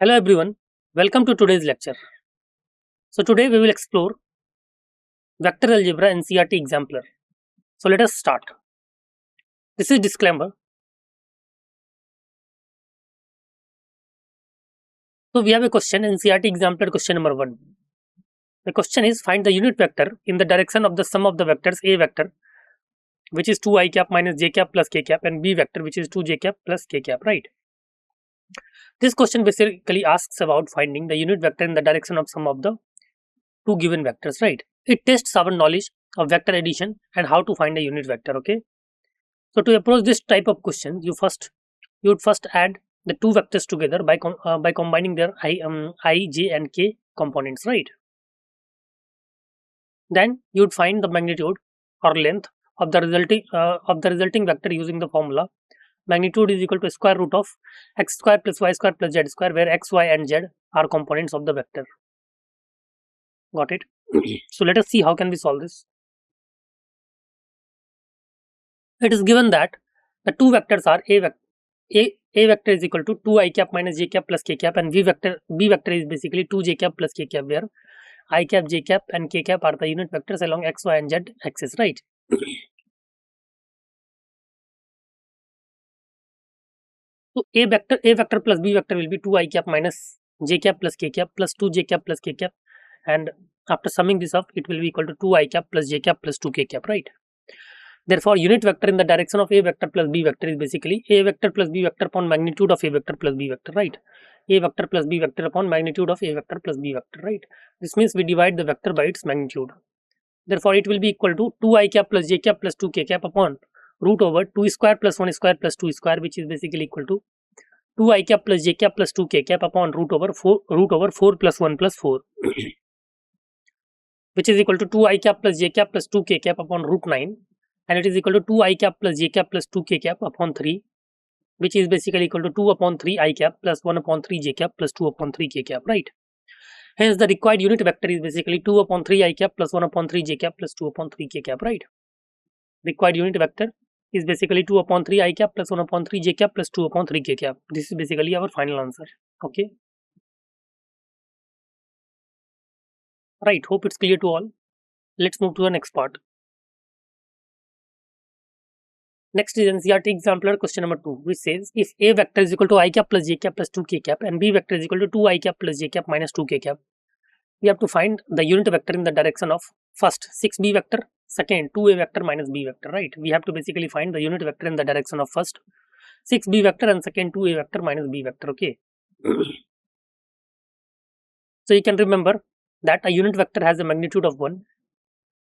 Hello everyone, welcome to today's lecture. So today we will explore vector algebra NCERT exemplar. So let us start. This is disclaimer. So we have a question NCERT exemplar question number 1. The question is find the unit vector in the direction of the sum of the vectors A vector which is 2 I cap minus j cap plus k cap and B vector which is 2 j cap plus k cap, right? This question basically asks about finding the unit vector in the direction of sum of the two given vectors, right? It tests our knowledge of vector addition and how to find a unit vector, okay? So to approach this type of question, you would first add the two vectors together by combining their I, j, and k components, right? Then you would find the magnitude or length of the resulting vector using the formula. Magnitude is equal to square root of x square plus y square plus z square, where x, y, and z are components of the vector. Got it? So let us see how can we solve this. It is given that the two vectors are a vector is equal to 2 I cap minus j cap plus k cap, and b vector is basically 2 j cap plus k cap, where I cap, j cap, and k cap are the unit vectors along x, y, and z axis, right? So a vector plus b vector will be 2 I cap minus j cap plus k cap plus 2 j cap plus k cap, and after summing this up, it will be equal to 2 I cap plus j cap plus 2 k cap, right? Therefore, unit vector in the direction of a vector plus b vector is basically a vector plus b vector upon magnitude of a vector plus b vector, right? A vector plus b vector upon magnitude of a vector plus b vector, right? This means we divide the vector by its magnitude. Therefore, it will be equal to 2 I cap plus j cap plus 2 k cap upon root over 2 square plus 1 square plus 2 square, which is basically equal to 2 I cap plus j cap plus 2 k cap upon root over 4 plus 1 plus 4, which is equal to 2 I cap plus j cap plus 2 k cap upon root 9. And it is equal to 2 I cap plus j cap plus 2 k cap upon 3, which is basically equal to 2 upon 3 I cap plus 1 upon 3 j cap plus 2 upon 3 k cap, right? Hence, the required unit vector is basically 2 upon 3 I cap plus 1 upon 3 j cap plus 2 upon 3 k cap, right? Required unit vector is basically 2 upon 3 I cap plus 1 upon 3 j cap plus 2 upon 3 k cap. This is basically our final answer, okay? Right, hope it's clear to all. Let's move to the next part. Next is NCERT exemplar question number 2, which says if a vector is equal to I cap plus j cap plus 2 k cap and b vector is equal to 2 I cap plus j cap minus 2 k cap, we have to find the unit vector in the direction of first 6b vector, second 2a vector minus b vector, right? We have to basically find the unit vector in the direction of first 6b vector and second 2a vector minus b vector, okay? So you can remember that a unit vector has a magnitude of 1,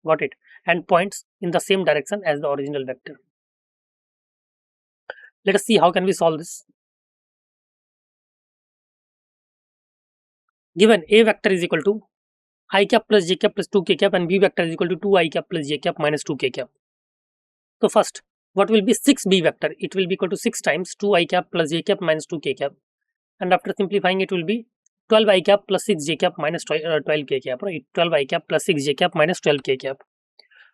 got it, and points in the same direction as the original vector. Let us see how can we solve this. Given a vector is equal to I cap plus j cap plus 2 k cap and b vector is equal to 2 I cap plus j cap minus 2 k cap. So first, what will be 6b vector? It will be equal to 6 times 2 I cap plus j cap minus 2 k cap, and after simplifying it will be 12 I cap plus 6 j cap minus 12 k cap, right? 12 I cap plus 6 j cap minus 12 k cap.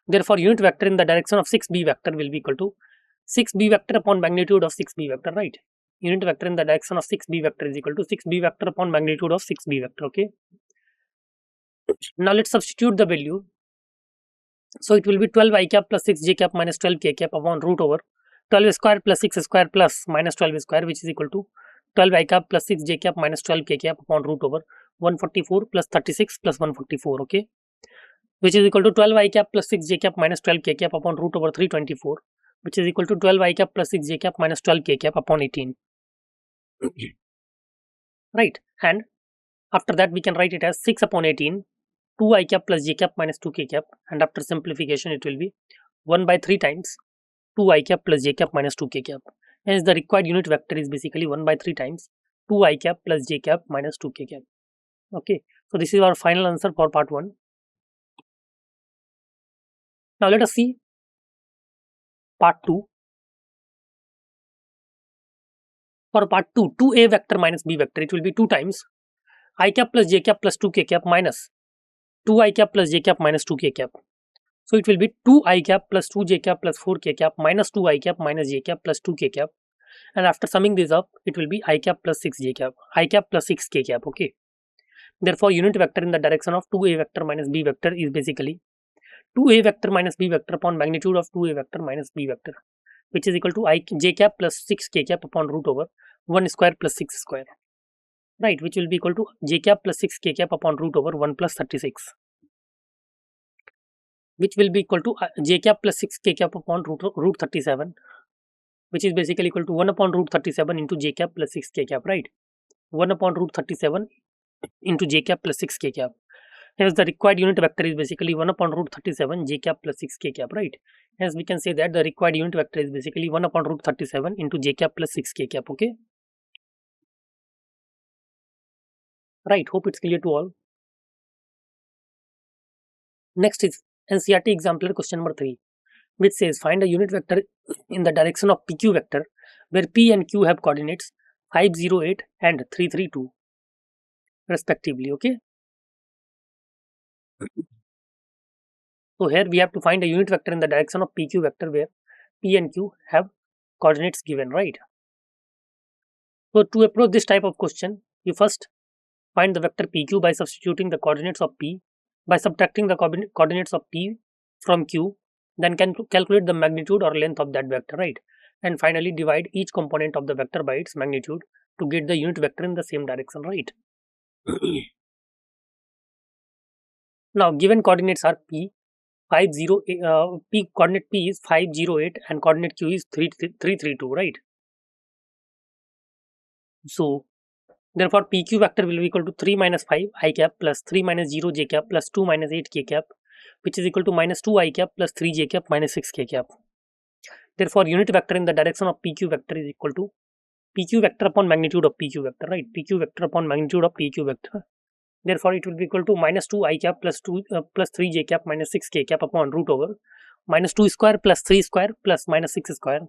Therefore, unit vector in the direction of 6b vector will be equal to 6b vector upon magnitude of 6b vector, right? Unit vector in the direction of 6b vector is equal to 6b vector upon magnitude of 6b vector, okay? Now let's substitute the value. So it will be 12 I cap plus 6 j cap minus 12 k cap upon root over 12 square plus 6 square plus minus 12 square, which is equal to 12 I cap plus 6 j cap minus 12 k cap upon root over 144 plus 36 plus 144, okay? Which is equal to 12 I cap plus 6 j cap minus 12 k cap upon root over 324, which is equal to 12 I cap plus 6 j cap minus 12 k cap upon 18. Right, and after that we can write it as 6 upon 18, 2 I cap plus j cap minus 2 k cap, and after simplification it will be 1 by 3 times 2 I cap plus j cap minus 2 k cap. Hence the required unit vector is basically 1 by 3 times 2 I cap plus j cap minus 2 k cap. Okay, so this is our final answer for part 1. Now let us see part 2. For part 2, 2a vector minus b vector, it will be 2 times I cap plus j cap plus 2 k cap minus 2 I cap plus j cap minus 2 k cap. So it will be 2 I cap plus 2 j cap plus 4 k cap minus 2 I cap minus j cap plus 2 k cap. and after summing this up, it will be I cap plus 6 j cap, I cap plus 6 k cap. Okay. Therefore, unit vector in the direction of 2a vector minus b vector is basically 2a vector minus b vector upon magnitude of 2a vector minus b vector, which is equal to I j cap plus 6 k cap upon root over 1 square plus 6 square, right, which will be equal to j cap plus 6 k cap upon root over 1 plus 36, which will be equal to j cap plus 6 k cap upon root 37, which is basically equal to 1 upon root 37 into j cap plus 6 k cap, right? 1 upon root 37 into j cap plus 6 k cap. Hence, the required unit vector is basically 1 upon root 37 j cap plus 6 k cap, right? Hence, we can say that the required unit vector is basically 1 upon root 37 into j cap plus 6 k cap, okay? Right, hope it's clear to all. Next is NCERT example question number 3, which says find a unit vector in the direction of PQ vector where P and Q have coordinates 508 and 332 respectively, okay? So here we have to find a unit vector in the direction of PQ vector where P and Q have coordinates given, right? So to approach this type of question, you first find the vector PQ by substituting the coordinates of P, by subtracting the coordinates of P from Q, then can calculate the magnitude or length of that vector, right? And finally divide each component of the vector by its magnitude to get the unit vector in the same direction, right? Now given coordinates are P, P coordinate P is 508 and coordinate Q is 332, right? So therefore PQ vector will be equal to 3 minus 5 I cap plus 3 minus 0 j cap plus 2 minus 8 k cap, which is equal to minus 2 I cap plus 3 j cap minus 6 k cap. Therefore unit vector in the direction of PQ vector is equal to PQ vector upon magnitude of PQ vector, right? PQ vector upon magnitude of PQ vector. Therefore it will be equal to minus 2 I cap plus 3 j cap minus 6 k cap upon root over minus 2 square plus 3 square plus minus 6 square,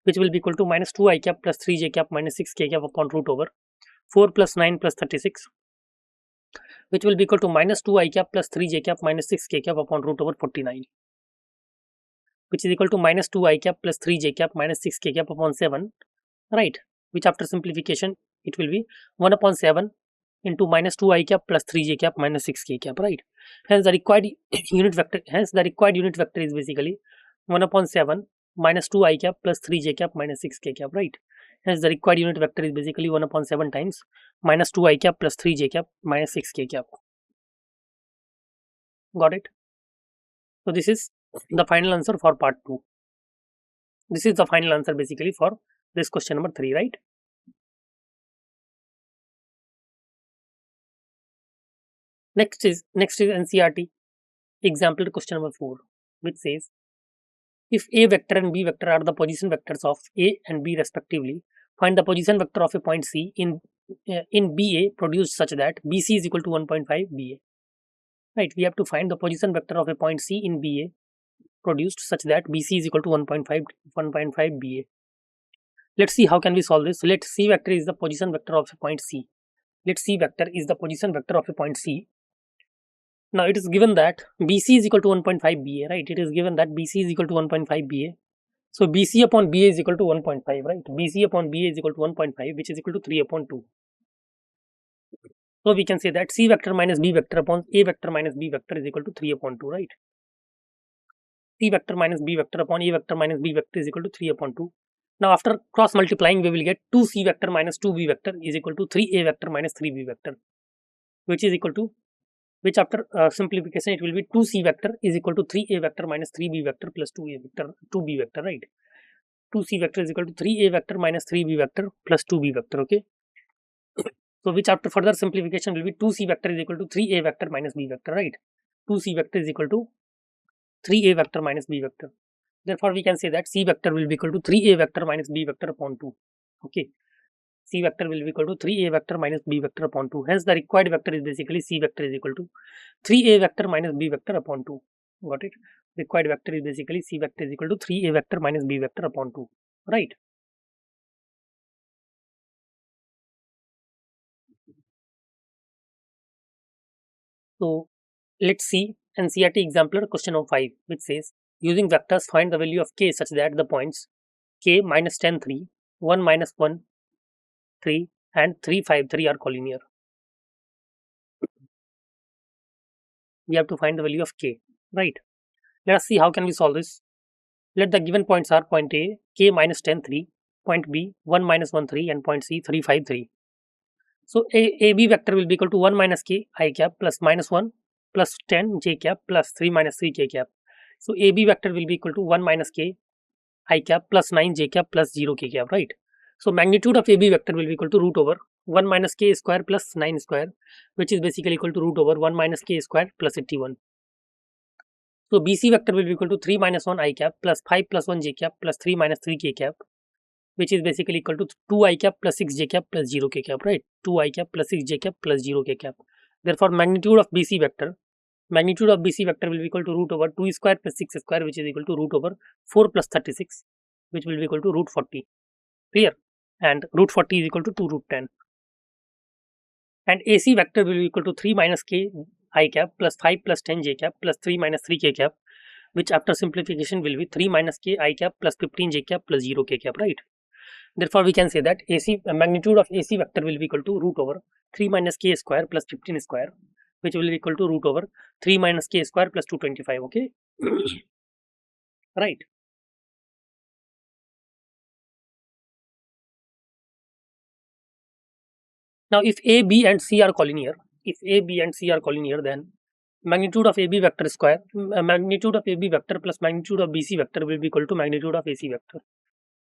which will be equal to minus 2 I cap plus 3 j cap minus 6 k cap upon root over 4 plus 9 plus 36, which will be equal to minus 2 I cap plus 3 j cap minus 6 k cap upon root over 49, which is equal to minus 2 I cap plus 3 j cap minus 6 k cap upon 7, right? Which after simplification it will be 1 upon 7 into minus 2 I cap plus 3 j cap minus 6 k cap, right? Hence the required unit vector is basically 1 upon 7 minus 2 I cap plus 3 j cap minus 6 k cap, right? Hence the required unit vector is basically 1 upon 7 times minus 2 I cap plus 3 j cap minus 6 k cap. Got it? So this is the final answer for part 2. This is the final answer basically for this question number 3, right? Next is NCERT example question number 4, which says if A vector and B vector are the position vectors of A and B respectively, find the position vector of a point C in BA produced such that BC is equal to 1.5 BA. Right, we have to find the position vector of a point C in BA produced such that BC is equal to 1.5 BA. Let's see how can we solve this. So let C vector is the position vector of a point C. Let C vector is the position vector of a point C. Now it is given that BC is equal to 1.5 BA, right? It is given that BC is equal to 1.5 BA. So BC upon BA is equal to 1.5, right? BC upon BA is equal to 1.5, which is equal to 3 upon 2. So we can say that C vector minus B vector upon A vector minus B vector is equal to 3 upon 2, right? C vector minus B vector upon A vector minus B vector is equal to 3 upon 2. Now after cross multiplying, we will get 2C vector minus 2B vector is equal to 3A vector minus 3B vector, which is equal to, which after simplification it will be 2C vector is equal to 3A vector minus 3B vector plus 2A vector 2B vector, right? 2C vector is equal to 3A vector minus 3B vector plus 2B vector, okay? So which after further simplification will be 2C vector is equal to 3A vector minus B vector, right? 2C vector is equal to 3A vector minus B vector. Therefore we can say that C vector will be equal to 3A vector minus B vector upon 2, okay? C vector will be equal to 3A vector minus B vector upon 2. Hence the required vector is basically C vector is equal to 3A vector minus B vector upon 2. Got it? Required vector is basically C vector is equal to 3A vector minus B vector upon 2, right? So let's see NCERT example question number 5, which says using vectors find the value of k such that the points k minus 10 3 1 minus 1 3 and 3 5 3 are collinear. We have to find the value of k, right? Let us see how can we solve this. Let the given points are point A, k minus 10 3, point B 1 minus 1 3, and point C 3 5 3. So AB vector will be equal to 1 minus k I cap plus minus 1 plus 10 j cap plus 3 minus 3 k cap. So AB vector will be equal to 1 minus k I cap plus 9 j cap plus 0 k cap, right? So magnitude of AB vector will be equal to root over 1 minus k square plus 9 square, which is basically equal to root over 1 minus k square plus 81. So BC vector will be equal to 3 minus 1 I cap plus 5 plus 1 j cap plus 3 minus 3 k cap, which is basically equal to 2 I cap plus 6 j cap plus 0 k cap, right? 2 I cap plus 6 j cap plus 0 k cap. Therefore, magnitude of BC vector will be equal to root over 2 square plus 6 square, which is equal to root over 4 plus 36, which will be equal to root 40. Clear? And root 40 is equal to 2 root 10. And AC vector will be equal to 3 minus k I cap plus 5 plus 10 j cap plus 3 minus 3 k cap, which after simplification will be 3 minus k I cap plus 15 j cap plus 0 k cap, right? Therefore, we can say that magnitude of AC vector will be equal to root over 3 minus k square plus 15 square, which will be equal to root over 3 minus k square plus 225, okay? Right. Now, if A, B and C are collinear, then magnitude of AB vector square, magnitude of AB vector plus magnitude of BC vector will be equal to magnitude of AC vector.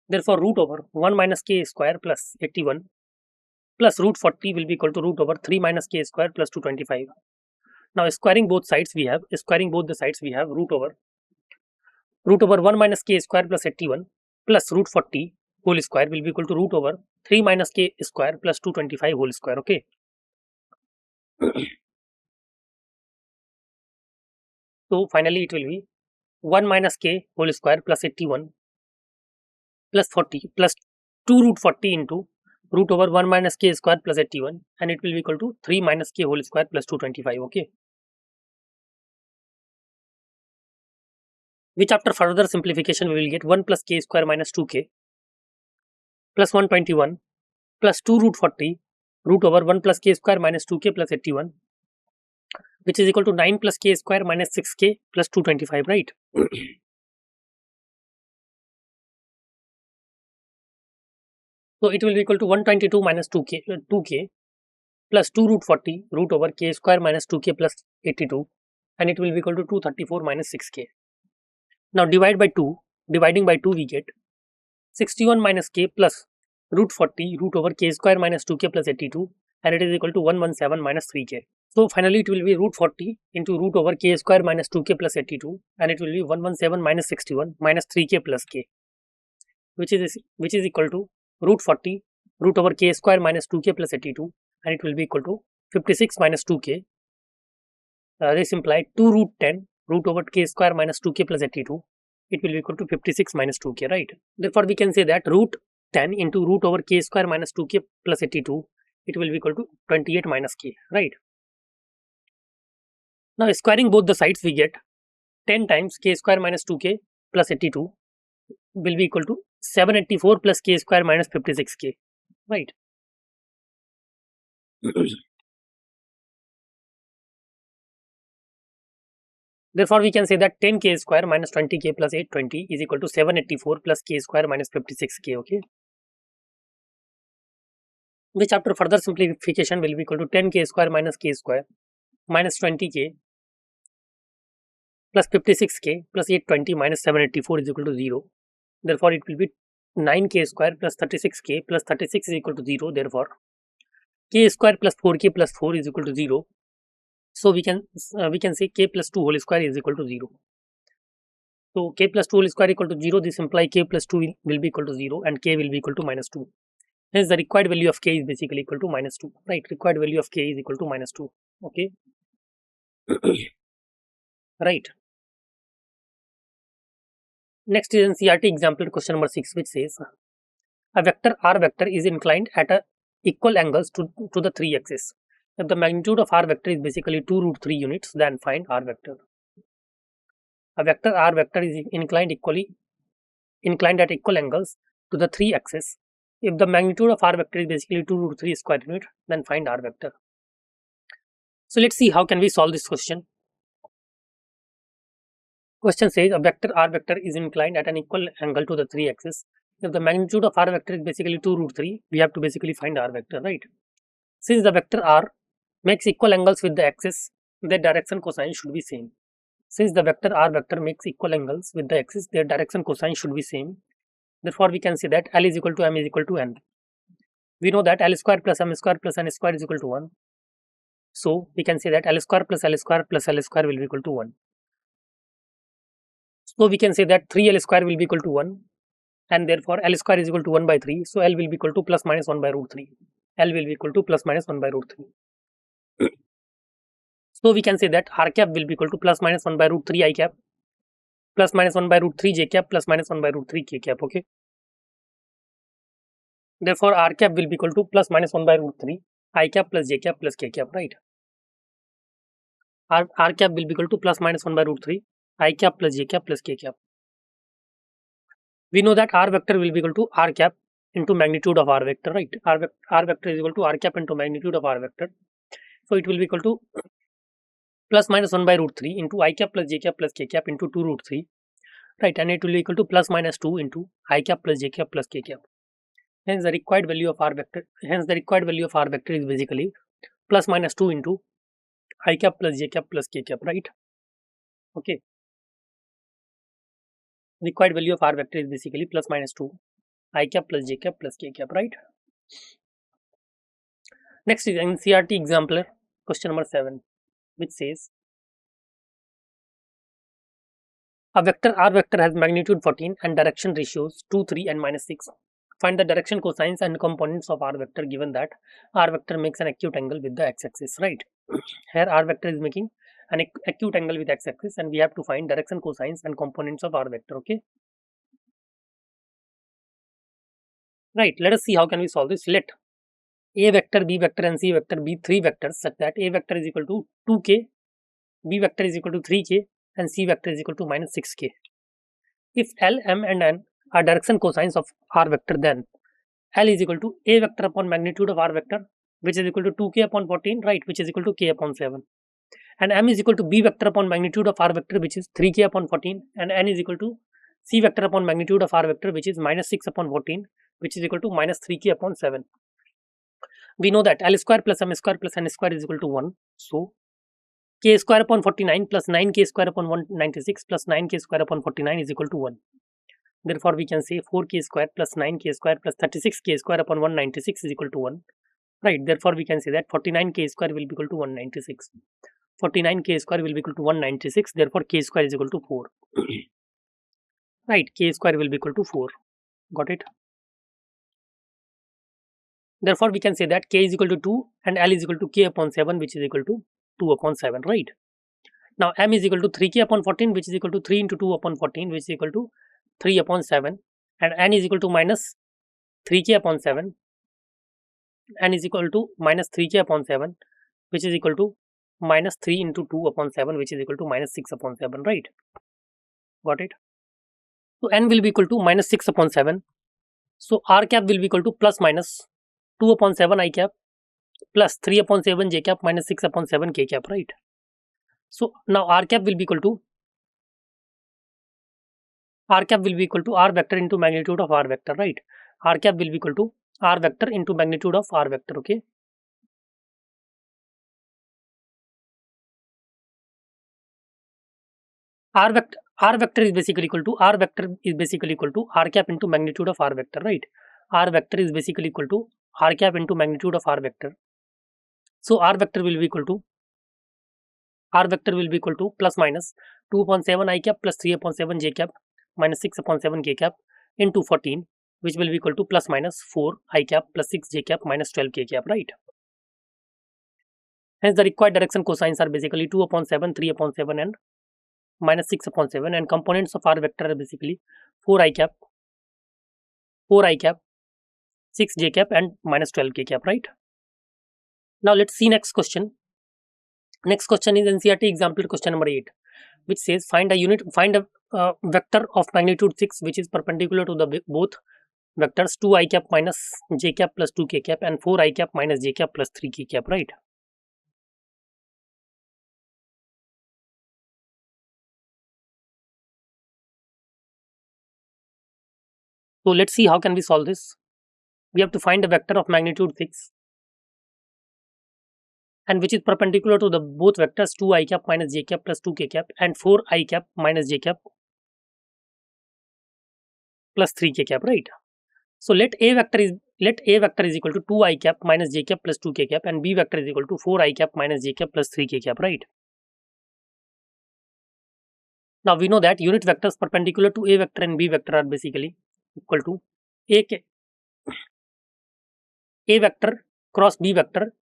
Therefore, root over 1 minus k square plus 81 plus root 40 will be equal to root over 3 minus k square plus 225. Now, squaring both the sides, we have root over 1 minus k square plus 81 plus root 40 whole square will be equal to root over 3 minus k square plus 225 whole square, okay? So finally it will be 1 minus k whole square plus 81 plus 40 plus 2 root 40 into root over 1 minus k square plus 81, and it will be equal to 3 minus k whole square plus 225, okay? Which after further simplification we will get 1 plus k square minus 2k plus 121 plus 2 root 40 root over 1 plus k square minus 2k plus 81, which is equal to 9 plus k square minus 6k plus 225, right? So it will be equal to 122 minus 2k plus 2 root 40 root over k square minus 2k plus 82, and it will be equal to 234 minus 6k. Now dividing by 2 we get 61 minus k plus root 40 root over k square minus 2k plus 82, and it is equal to 117 minus 3k. So finally it will be root 40 into root over k square minus 2k plus 82, and it will be 117 minus 61 minus 3k plus k, which is equal to root 40 root over k square minus 2k plus 82, and it will be equal to 56 minus 2k. This implies 2 root 10 root over k square minus 2k plus 82. It will be equal to 56 minus 2k, right? Therefore, we can say that root 10 into root over k square minus 2k plus 82, it will be equal to 28 minus k, right? Now, squaring both the sides, we get 10 times k square minus 2k plus 82 will be equal to 784 plus k square minus 56k, right? Therefore, we can say that 10k square minus 20k plus 820 is equal to 784 plus k square minus 56k, okay? Which after further simplification will be equal to 10k square minus k square minus 20k plus 56k plus 820 minus 784 is equal to 0. Therefore, it will be 9k square plus 36k plus 36 is equal to 0. Therefore, k square plus 4k plus 4 is equal to 0. So we can say k plus 2 whole square is equal to 0. So k plus 2 whole square equal to 0. This implies k plus 2 will be equal to 0 and k will be equal to minus 2. Hence, the required value of k is basically equal to minus 2. Right? Required value of k is equal to minus 2. Okay. Right. Next is NCERT example question number 6, which says a vector R vector is inclined at a equal angles to the 3 axis. If the magnitude of R vector is basically 2 root 3 units, then find R vector. A vector R vector is inclined at equal angles to the 3 axis If the magnitude of r vector is basically 2 root 3 square unit, then find r vector. So let's see how can we solve this question. Question says a vector r vector is inclined at an equal angle to the 3 axis. If the magnitude of r vector is basically 2 root 3, we have to basically find r vector, right? Since the vector r makes equal angles with the axis, their direction cosine should be same. Since the vector r vector makes equal angles with the axis, their direction cosine should be same. Therefore, we can say that L is equal to M is equal to N. We know that L square plus M square plus N square is equal to 1. So, we can say that L square plus L square plus L square will be equal to 1. So, we can say that 3L square will be equal to 1. And therefore, L square is equal to 1 by 3. So, L will be equal to plus minus 1 by root 3. L will be equal to plus minus 1 by root 3. So, we can say that r cap will be equal to plus minus 1 by root 3 I cap plus minus 1 by root 3 j cap plus minus 1 by root 3 k cap. Okay. Therefore, r cap will be equal to plus minus 1 by root 3 I cap plus j cap plus k cap, right? R cap will be equal to plus minus 1 by root 3 I cap plus j cap plus k cap. We know that r vector will be equal to r cap into magnitude of r vector, right? R vector is equal to r cap into magnitude of r vector. So, it will be equal to plus minus 1 by root 3 into I cap plus j cap plus k cap into 2 root 3, right? And it will be equal to plus minus 2 into I cap plus j cap plus k cap. Hence, the required value of r vector. Hence, the required value of r vector is basically plus minus 2 into I cap plus j cap plus k cap, right? Okay. Required value of r vector is basically plus minus 2 I cap plus j cap plus k cap, right? Next is NCERT example question number 7, which says a vector r vector has magnitude 14 and direction ratios 2, 3 and minus 6. Find the direction cosines and components of r vector given that r vector makes an acute angle with the x-axis, right? Here r vector is making an acute angle with x-axis and we have to find direction cosines and components of r vector, okay? Right, let us see how can we solve this. Let a vector, b vector and c vector be 3 vectors such that a vector is equal to 2k, b vector is equal to 3k and c vector is equal to minus 6k. If L, M and N are direction cosines of r vector, then L is equal to a vector upon magnitude of r vector, which is equal to 2k upon 14, right, which is equal to k upon 7. And M is equal to b vector upon magnitude of r vector, which is 3k upon 14, and N is equal to c vector upon magnitude of r vector, which is minus 6 upon 14, which is equal to minus 3k upon 7. We know that L square plus M square plus N square is equal to 1. So, k square upon 49 plus 9k square upon 196 plus 9k square upon 49 is equal to 1. Therefore, we can say 4k square plus 9k square plus 36k square upon 196 is equal to 1. Right. Therefore, we can say that 49k square will be equal to 196. 49k square will be equal to 196. Therefore, k square is equal to 4. Right. K square will be equal to 4. Got it? Therefore, we can say that k is equal to 2 and L is equal to k upon 7, which is equal to 2 upon 7, right? Now, M is equal to 3k upon 14, which is equal to 3 into 2 upon 14, which is equal to 3 upon 7. And N is equal to minus 3k upon 7. N is equal to minus 3k upon 7, which is equal to minus 3 into 2 upon 7, which is equal to minus 6 upon 7, right? Got it? So, N will be equal to minus 6 upon 7. So, R cap will be equal to plus minus 2 upon 7 I cap plus 3 upon 7 j cap minus 6 upon 7 k cap, right? So, now R cap will be equal to R vector into magnitude of R vector, right? R cap will be equal to R vector into magnitude of R vector, okay? R vector is basically equal to R cap into magnitude of R vector, right? R vector is basically equal to R cap into magnitude of R vector. So, R vector will be equal to plus minus 2 upon 7 I cap plus 3 upon 7 j cap minus 6 upon 7 k cap into 14, which will be equal to plus minus 4 I cap plus 6 j cap minus 12 k cap, right? Hence, the required direction cosines are basically 2 upon 7, 3 upon 7 and minus 6 upon 7, and components of R vector are basically 4 I cap, 6 j cap and minus 12 k cap, right? Now, let's see next question. Next question is NCERT example question number 8, which says find a vector of magnitude 6 which is perpendicular to the both vectors 2 I cap minus j cap plus 2 k cap and 4 I cap minus j cap plus 3 k cap, right? So let's see how can we solve this. We have to find a vector of magnitude 6 and which is perpendicular to the both vectors 2 I cap minus j cap plus 2 k cap and 4 I cap minus j cap plus 3 k cap, right? So let a vector is equal to 2 I cap minus j cap plus 2 k cap and b vector is equal to 4 I cap minus j cap plus 3 k cap, right? Now we know that unit vectors perpendicular to a vector and b vector are basically equal to a vector cross b vector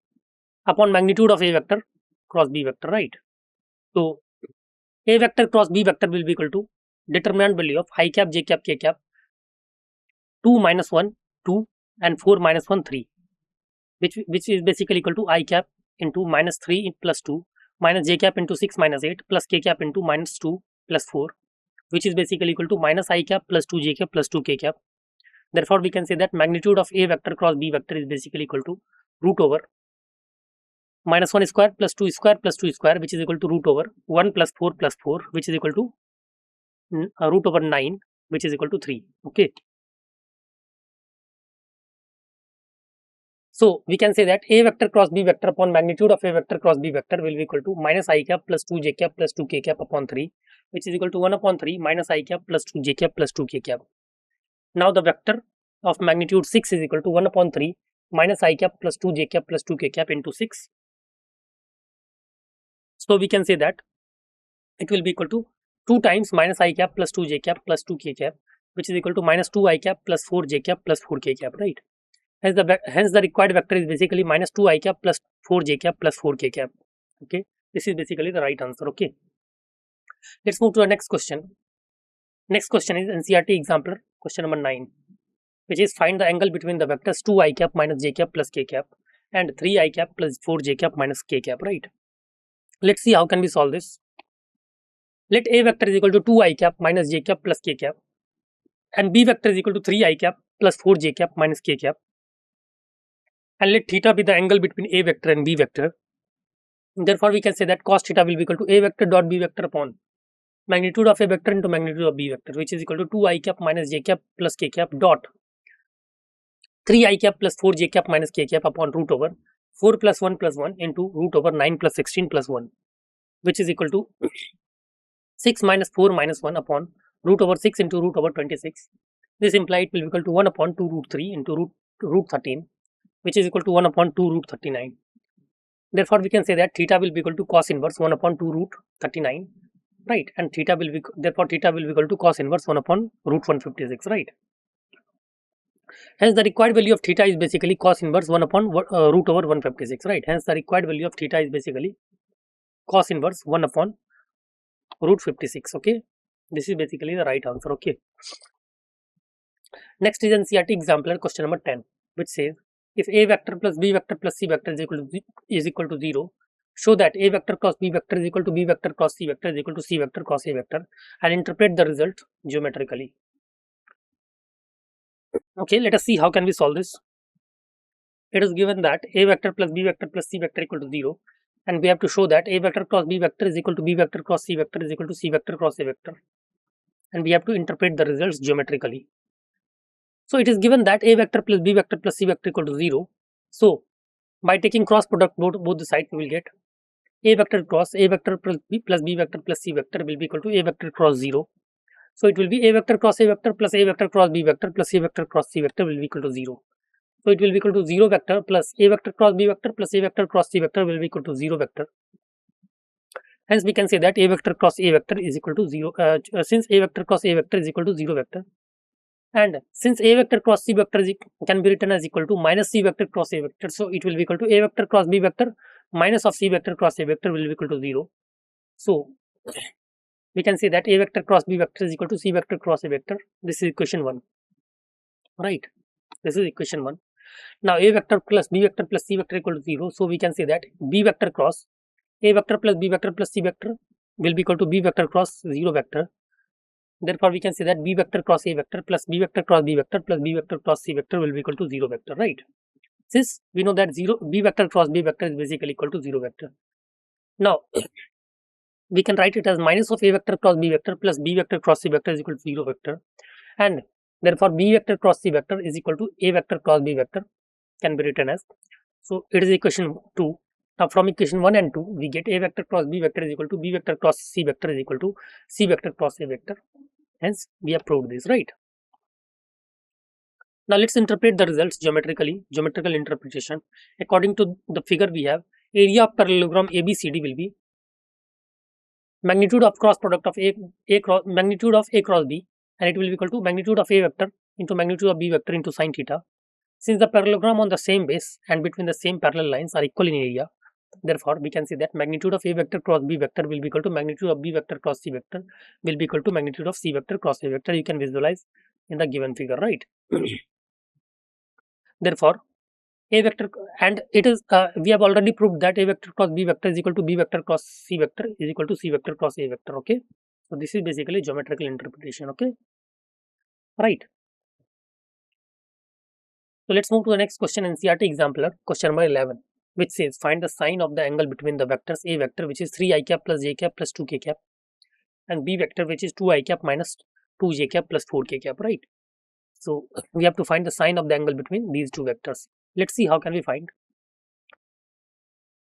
upon magnitude of a vector cross b vector, right? So a vector cross b vector will be equal to determinant value of I cap, j cap, k cap 2 minus 1 2 and 4 minus 1 3, which is basically equal to I cap into minus 3 plus 2 minus j cap into 6 minus 8 plus k cap into minus 2 plus 4, which is basically equal to minus I cap plus 2 j cap plus 2 k cap. Therefore, we can say that magnitude of a vector cross b vector is basically equal to root over minus 1 square plus 2 square plus 2 square, which is equal to root over 1 plus 4 plus 4, which is equal to root over 9, which is equal to 3. Okay. So we can say that a vector cross b vector upon magnitude of a vector cross b vector will be equal to minus I cap plus 2 j cap plus 2 k cap upon 3, which is equal to 1 upon 3 minus I cap plus 2 j cap plus 2 k cap. Now the vector of magnitude 6 is equal to 1 upon 3 minus I cap plus 2 j cap plus 2 k cap into 6. So we can say that it will be equal to 2 times minus I cap plus 2 j cap plus 2 k cap, which is equal to minus 2 I cap plus 4 j cap plus 4 k cap, right? Hence the required vector is basically minus 2 I cap plus 4 j cap plus 4 k cap. Okay, this is basically the right answer. Okay, let's move to the next question. Next question is NCERT example question number 9, which is find the angle between the vectors 2 I cap minus j cap plus k cap and 3 I cap plus 4 j cap minus k cap, right? Let's see how can we solve this. Let a vector is equal to 2 I cap minus j cap plus k cap and b vector is equal to 3 I cap plus 4 j cap minus k cap, and let theta be the angle between a vector and b vector. Therefore, we can say that cos theta will be equal to a vector dot b vector upon magnitude of a vector into magnitude of b vector, which is equal to 2 I cap minus j cap plus k cap dot 3 I cap plus 4 j cap minus k cap upon root over 4 plus 1 into root over 9 plus 16 plus 1, which is equal to 6 minus 4 minus 1 upon root over 6 into root over 26. This implies it will be equal to 1 upon 2 root 3 into root 13, which is equal to 1 upon 2 root 39. Therefore, we can say that theta will be equal to cos inverse 1 upon 2 root 39, right? And theta will be equal to cos inverse 1 upon root 156, right? Hence, the required value of theta is basically cos inverse 1 upon root over 156, right? Hence, the required value of theta is basically cos inverse 1 upon root 56. Okay, this is basically the right answer. Okay. Next is NCERT example question number 10, which says if a vector plus b vector plus c vector is equal to 0, show that a vector cross b vector is equal to b vector cross c vector is equal to c vector cross a vector, and interpret the result geometrically. Okay, let us see how can we solve this. It is given that a vector plus b vector plus c vector equal to 0, and we have to show that a vector cross b vector is equal to b vector cross c vector is equal to c vector cross a vector, and we have to interpret the results geometrically. So it is given that a vector plus b vector plus c vector equal to 0. So by taking cross product both the sides, we will get a vector cross a vector plus b vector plus c vector will be equal to a vector cross 0. So it will be a vector cross a vector plus a vector cross b vector plus a vector cross c vector will be equal to 0. So it will be equal to 0 vector plus a vector cross b vector plus a vector cross c vector will be equal to 0 vector. Hence we can say that a vector cross a vector is equal to 0, since a vector cross a vector is equal to 0 vector, and since a vector cross c vector can be written as equal to minus c vector cross a vector, so it will be equal to a vector cross b vector minus of c vector cross a vector will be equal to 0. So we can say that a vector cross b vector is equal to c vector cross a vector. This is equation 1, right? This is equation 1. Now a vector plus b vector plus c vector equal to 0. So we can say that b vector cross a vector plus b vector plus c vector will be equal to b vector cross 0 vector. Therefore, we can say that b vector cross a vector plus b vector cross b vector plus b vector cross c vector will be equal to 0 vector, right? Since we know that b vector cross b vector is basically equal to 0 vector. Now, we can write it as minus of a vector cross b vector plus b vector cross c vector is equal to 0 vector, and therefore b vector cross c vector is equal to a vector cross b vector can be written as. So it is equation 2. Now from equation 1 and 2 we get a vector cross b vector is equal to b vector cross c vector is equal to c vector cross a vector. Hence we have proved this, right? Now let's interpret the results geometrically. Geometrical interpretation. According to the figure we have, area of parallelogram ABCD will be magnitude of cross product of magnitude of a cross b, and it will be equal to magnitude of a vector into magnitude of b vector into sine theta. Since the parallelogram on the same base and between the same parallel lines are equal in area, therefore we can say that magnitude of a vector cross b vector will be equal to magnitude of b vector cross c vector will be equal to magnitude of c vector cross a vector. You can visualize in the given figure, right? Therefore, a vector, and it is we have already proved that a vector cross b vector is equal to b vector cross c vector is equal to c vector cross a vector. Okay, so this is basically geometrical interpretation. Okay, right. So let's move to the next question. NCERT example, question number 11, which says find the sign of the angle between the vectors a vector, which is 3i cap plus j cap plus 2k cap, and b vector, which is 2i cap minus 2j cap plus 4k cap, right? So we have to find the sign of the angle between these two vectors. Let's see how can we find.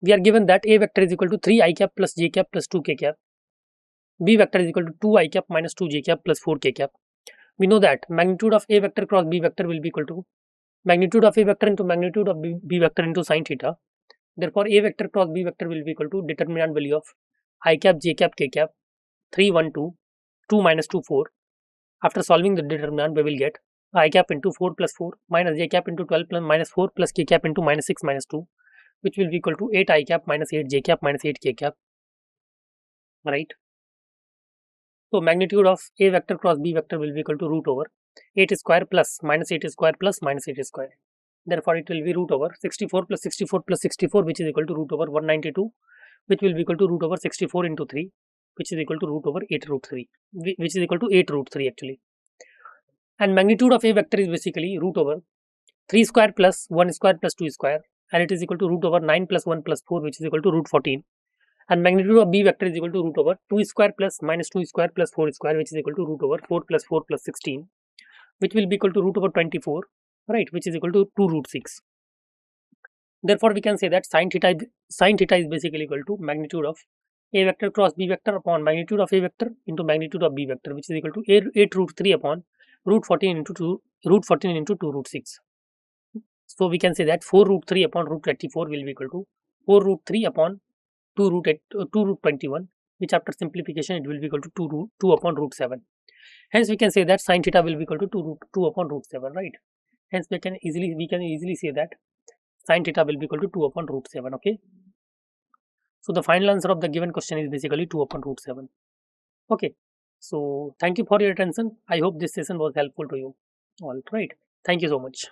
We are given that a vector is equal to 3i cap plus j cap plus 2k cap, b vector is equal to 2i cap minus 2j cap plus 4k cap. We know that magnitude of a vector cross b vector will be equal to magnitude of a vector into magnitude of b vector into sine theta. Therefore, a vector cross b vector will be equal to determinant value of I cap, j cap, k cap, 3, 1, 2, 2 minus 2, 4. After solving the determinant, we will get I cap into 4 plus 4 minus j cap into 12 plus minus 4 plus k cap into minus 6 minus 2, which will be equal to 8 I cap minus 8 j cap minus 8 k cap, right? So magnitude of a vector cross b vector will be equal to root over 8 square plus minus 8 square plus minus 8 square. Therefore, it will be root over 64 plus 64 plus 64, which is equal to root over 192, which will be equal to root over 64 into 3, which is equal to root over 8 root 3, which is equal to 8 root 3 actually. And magnitude of a vector is basically root over 3 square plus 1 square plus 2 square, and it is equal to root over 9 plus 1 plus 4, which is equal to root 14. And magnitude of b vector is equal to root over 2 square plus minus 2 square plus 4 square, which is equal to root over 4 plus 4 plus 16, which will be equal to root over 24, right, which is equal to 2 root 6. Therefore, we can say that sine theta is basically equal to magnitude of a vector cross b vector upon magnitude of a vector into magnitude of b vector, which is equal to 8 root 3 upon root 14 into 2 root 6. So we can say that 4 root 3 upon root 24 will be equal to 4 root 3 upon 2 root 21, which after simplification it will be equal to 2 upon root 7. Hence we can say that sine theta will be equal to 2 upon root 7, right? Hence we can easily say that sine theta will be equal to 2 upon root 7. Okay, so the final answer of the given question is basically 2 upon root 7. Okay, so thank you for your attention. I hope this session was helpful to you all, right? Thank you so much.